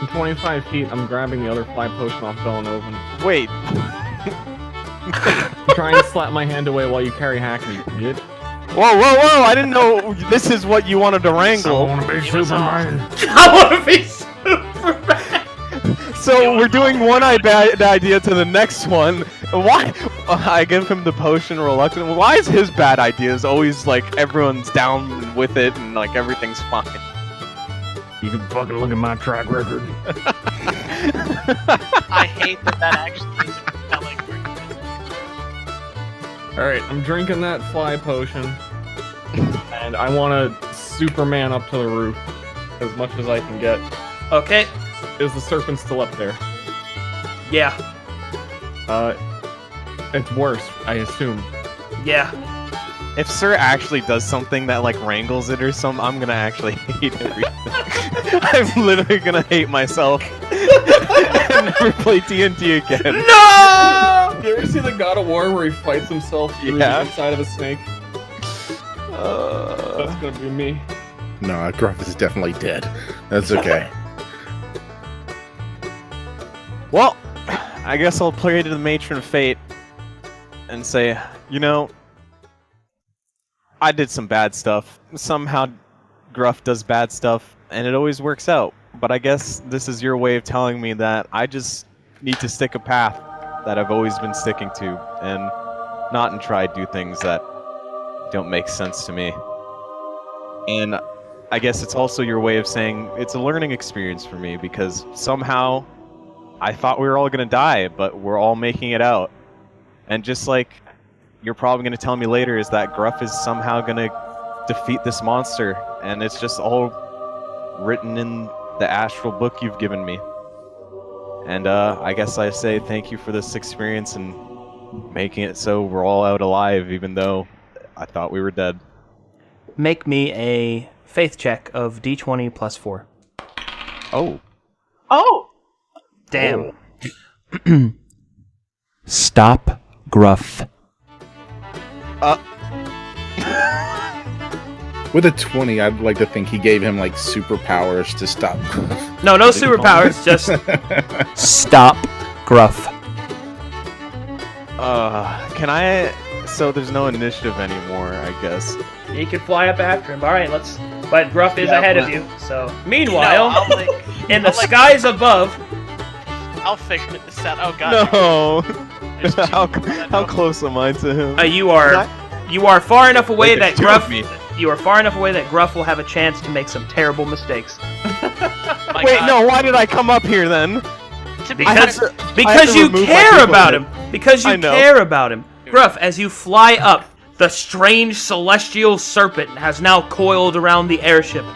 In 25 feet, I'm grabbing the other fly potion off Belanovan. Wait. Try and slap my hand away while you carry Hackney, idiot. Whoa, whoa, whoa! I didn't know this is what you wanted to wrangle. I want to be Superman. I want to be Superman! So we're doing one bad idea to the next one. Why? I give him the potion reluctantly. Why is his bad ideas always like everyone's down with it and like everything's fine? You can fucking look at my track record. I hate that actually is a compelling argument. Alright, I'm drinking that fly potion. And I want to Superman up to the roof. As much as I can get. Okay. Is the serpent still up there? Yeah. It's worse, I assume. Yeah. If Sir actually does something that like wrangles it or something, I'm gonna actually hate everything. I'm literally gonna hate myself and never play TNT again. No! You ever see the God of War where he fights himself through the inside of a snake? That's gonna be me. No, Gruff is definitely dead. That's okay. Well, I guess I'll pray to the Matron of Fate and say, you know, I did some bad stuff. Somehow Gruff does bad stuff, and it always works out. But I guess this is your way of telling me that I just need to stick a path that I've always been sticking to, and not and try to do things that don't make sense to me. And I guess it's also your way of saying it's a learning experience for me, because somehow I thought we were all gonna die, but we're all making it out. And just like you're probably gonna tell me later, is that Gruff is somehow gonna defeat this monster, and it's just all written in the astral book you've given me. And I guess I say thank you for this experience and making it so we're all out alive, even though I thought we were dead. Make me a faith check of D20 plus 4. Oh. Oh! Damn. Stop Gruff. With a 20, I'd like to think he gave him like superpowers to stop Gruff. No superpowers, just stop Gruff. Can I... So there's no initiative anymore, I guess. You can fly up after him. Alright, let's... But Gruff is ahead of you, so... Meanwhile, in the skies above... I'll figure this out. Oh god. No! How close am I to him? You are far enough away that Gruff... Me. You are far enough away that Gruff will have a chance to make some terrible mistakes. Wait, no, why did I come up here then? Because you care about him. Because you care about him. Gruff, as you fly up, the strange celestial serpent has now coiled around the airship.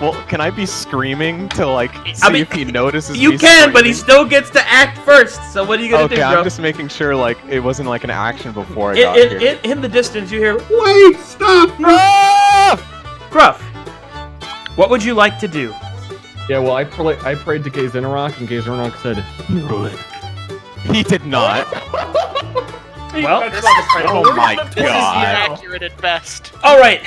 Well, can I be screaming to like see if he notices? You can, but he still gets to act first. So what are you gonna do, Gruff? Okay, I'm just making sure like it wasn't like an action before I got here. In the distance, you hear, "Wait, stop, Gruff!" Gruff, what would you like to do? Yeah, well, I prayed to Gailen, and Gailen said, "Noodling." He did not. Well, oh my god. This is inaccurate at best. All right.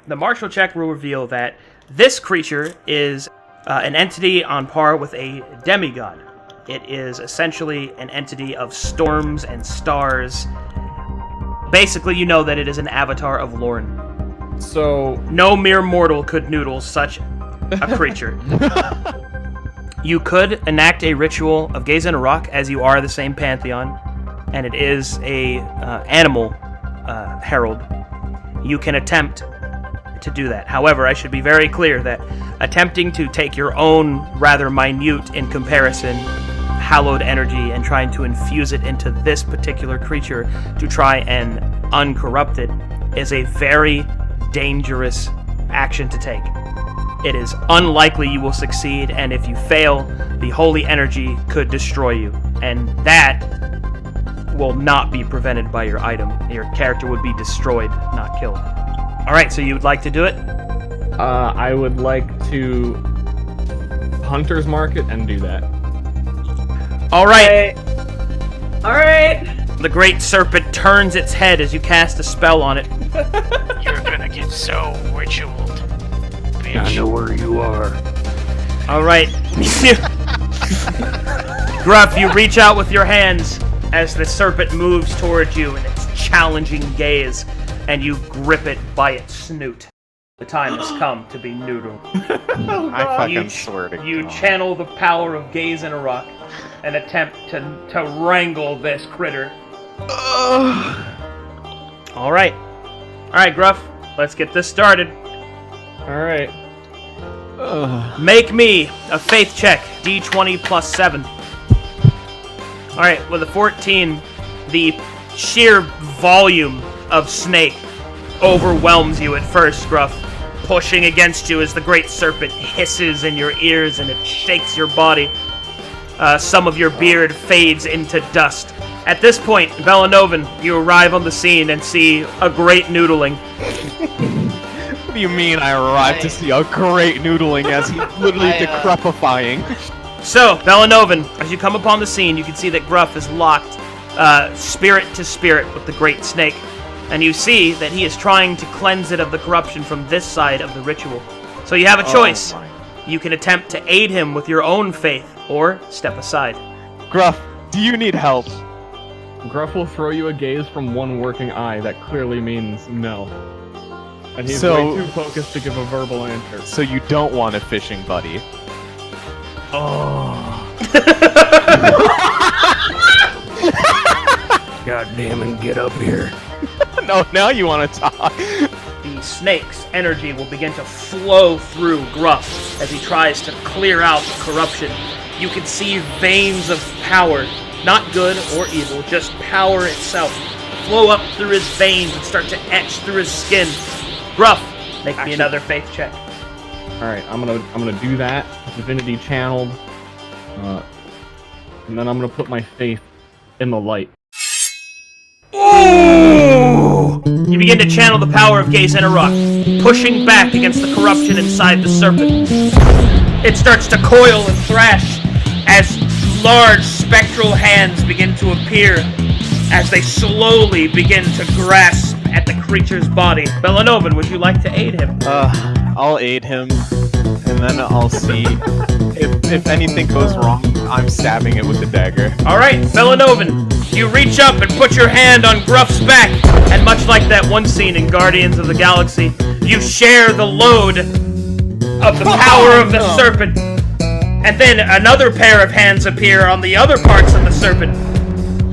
The martial check will reveal that this creature is an entity on par with a demigod. It is essentially an entity of storms and stars. Basically, you know that it is an avatar of Lorne. So... No mere mortal could noodle such a creature. You could enact a ritual of Gailen, as you are the same pantheon, and it is a animal herald. You can attempt to do that. However, I should be very clear that attempting to take your own rather minute in comparison hallowed energy and trying to infuse it into this particular creature to try and uncorrupt it is a very dangerous action to take. It is unlikely you will succeed, and if you fail, the holy energy could destroy you, and that will not be prevented by your item. Your character would be destroyed, not killed. Alright, so you would like to do it? I would like to Hunter's Market and do that. Alright. Alright. The great serpent turns its head as you cast a spell on it. You're gonna get so ritualed, bitch. I know where you are. All right. Gruff, you reach out with your hands as the serpent moves towards you in its challenging gaze, and you grip it by its snoot. The time has come to be Noodle. I fucking swear to You God. channel the power of Gaze in a Rock and attempt to wrangle this critter. All right, Gruff. Let's get this started. All right. Make me a faith check, D20 plus 7. All right, with a 14, the sheer volume of snake overwhelms you at first, Gruff, pushing against you as the great serpent hisses in your ears and it shakes your body. Some of your beard fades into dust. At this point, Belanovan, you arrive on the scene and see a great Noodling. What do you mean I arrived to see a great Noodling as he's literally decrepifying? So, Belanovan, as you come upon the scene, you can see that Gruff is locked spirit to spirit with the great snake. And you see that he is trying to cleanse it of the corruption from this side of the ritual. So you have a choice. You can attempt to aid him with your own faith, or step aside. Gruff, do you need help? Gruff will throw you a gaze from one working eye that clearly means no. And he's So- way too focused to give a verbal answer. So you don't want a fishing buddy? God damn it, get up here. No, now you want to talk. The snake's energy will begin to flow through Gruff as he tries to clear out the corruption. You can see veins of power, not good or evil, just power itself, flow up through his veins and start to etch through his skin. Gruff, make me another faith check. All right, I'm gonna do that. Divinity channeled, and then I'm gonna put my faith in the light. Ooh! You begin to channel the power of Gaze in a Rock, pushing back against the corruption inside the serpent. It starts to coil and thrash as large spectral hands begin to appear as they slowly begin to grasp at the creature's body. Belanovan, would you like to aid him? I'll aid him, and then I'll see if anything goes wrong. I'm stabbing it with the dagger. All right, Belanovan, you reach up and put your hand on Gruff's back, and much like that one scene in Guardians of the Galaxy, you share the load of the power of the serpent. And then another pair of hands appear on the other parts of the serpent.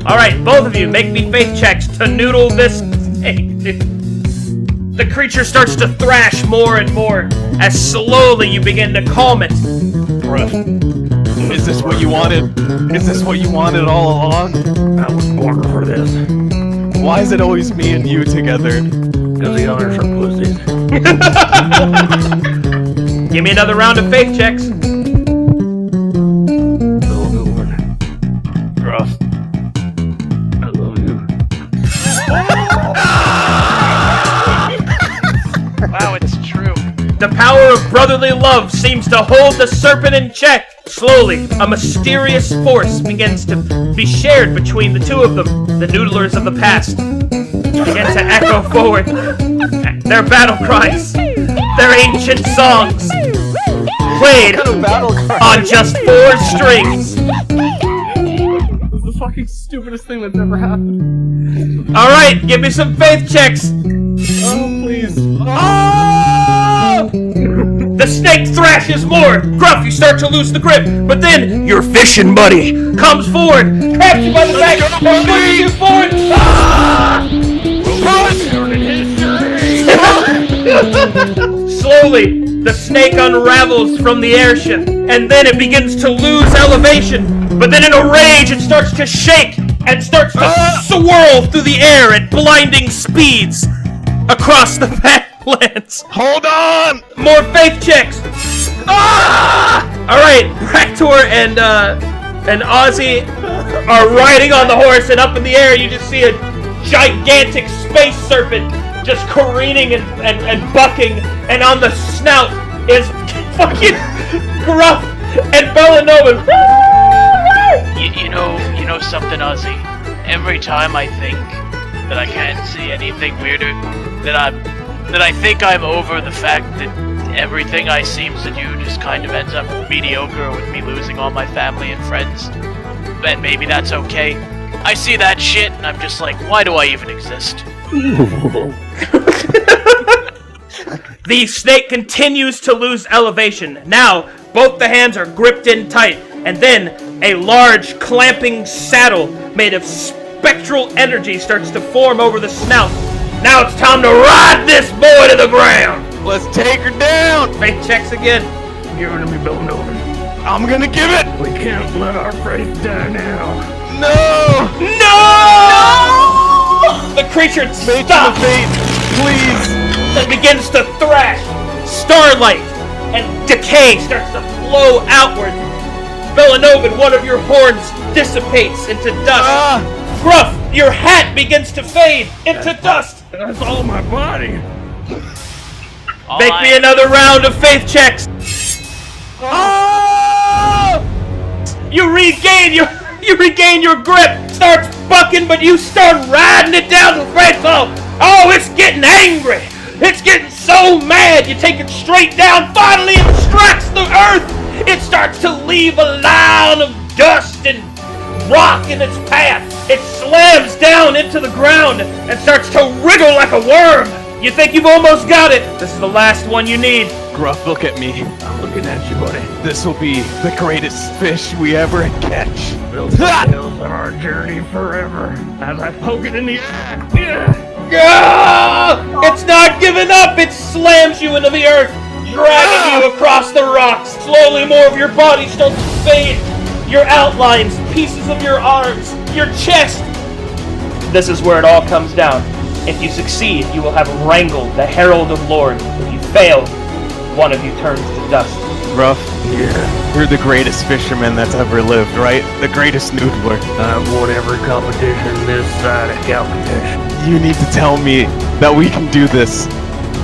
All right, both of you, make me faith checks to noodle this snake. The creature starts to thrash more and more as slowly you begin to calm it. Is this what you wanted? Is this what you wanted all along? I was born for this. Why is it always me and you together? Because the others are pussies. Give me another round of faith checks. Little good one. Gruff. I love you. Wow, it's true. The power of brotherly love seems to hold the serpent in check. Slowly, a mysterious force begins to be shared between the two of them. The noodlers of the past begin to echo forward. Their battle cries, their ancient songs, played on just 4 strings. This is the fucking stupidest thing that's ever happened. All right, give me some faith checks. Oh, please. The snake thrashes more. Gruff, you start to lose the grip, but then your fishing buddy comes forward, grabs you by the back, and pushes you forward. Ah! Slowly, the snake unravels from the airship, and then it begins to lose elevation. But then in a rage, it starts to shake and starts to swirl through the air at blinding speeds across the Badlands. Hold on! More faith checks. Ah! All right, Raktor and Ozzy are riding on the horse, and up in the air, you just see a gigantic space serpent just careening and bucking, and on the snout is fucking Gruff and Belanovan. You know something, Ozzy? every time I think that I can't see anything weirder, that I think I'm over the fact that everything I seem to do just kind of ends up mediocre with me losing all my family and friends. But maybe that's okay. I see that shit and I'm just like, why do I even exist? The snake continues to lose elevation. Now, both the hands are gripped in tight, and then a large clamping saddle made of spectral energy starts to form over the snout. Now it's time to ride this boy to the ground! Let's take her down! Faith checks again. Give it to me, Belanovan. I'm gonna give it! We can't let our faith die now. No! No! The creature Matron of stops Fate, please! and begins to thrash. Starlight and decay starts to flow outward. Belanovan, one of your horns dissipates into dust. Gruff, your hat begins to fade into dust. That's all my body. Make me another round of faith checks. You regain your grip. Starts bucking, but you start riding it down to faith. Oh, it's getting angry. It's getting so mad. You take it straight down. Finally, it strikes the earth. It starts to leave a line of dust and rock in its path. It slams down into the ground and starts to wriggle like a worm. You think you've almost got it. This is the last one you need. Gruff, look at me. I'm looking at you, buddy. This will be the greatest fish we ever catch. Build the hills on our journey forever. As I poke it in the eye. It's not giving up. It slams you into the earth, dragging you across the rocks. Slowly more of your body starts to fade. Your outlines, pieces of your arms, your chest. This is where it all comes down. If you succeed, you will have wrangled the Herald of Lords. If you fail, one of you turns to dust. Gruff, Yeah, you're the greatest fisherman that's ever lived, right? The greatest noodler. I've won every competition this side of Kalkatesh. You need to tell me that we can do this.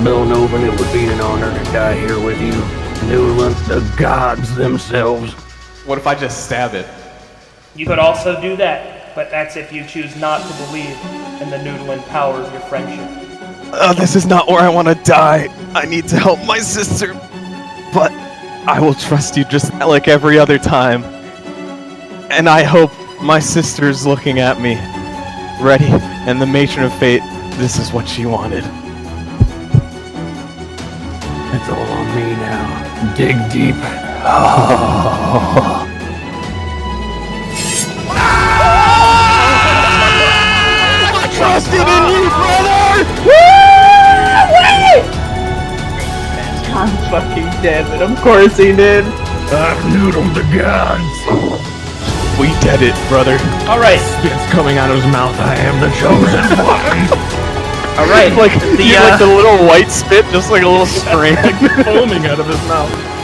Belanovan, it would be an honor to die here with you. Noodling, the gods themselves. What if I just stab it? You could also do that, but that's if you choose not to believe in the noodling power of your friendship. This is not where I want to die. I need to help my sister. But I will trust you just like every other time. And I hope my sister's looking at me, ready. And the Matron of Fate, this is what she wanted. It's all on me now. Dig deep. Trusted in you, brother! I'm fucking dead, and of course he did. I've noodled the gods. We did it, brother. All right, Spit's coming out of his mouth. I am the chosen one. all right. Like the little white spit, just like a little string. Foaming out of his mouth.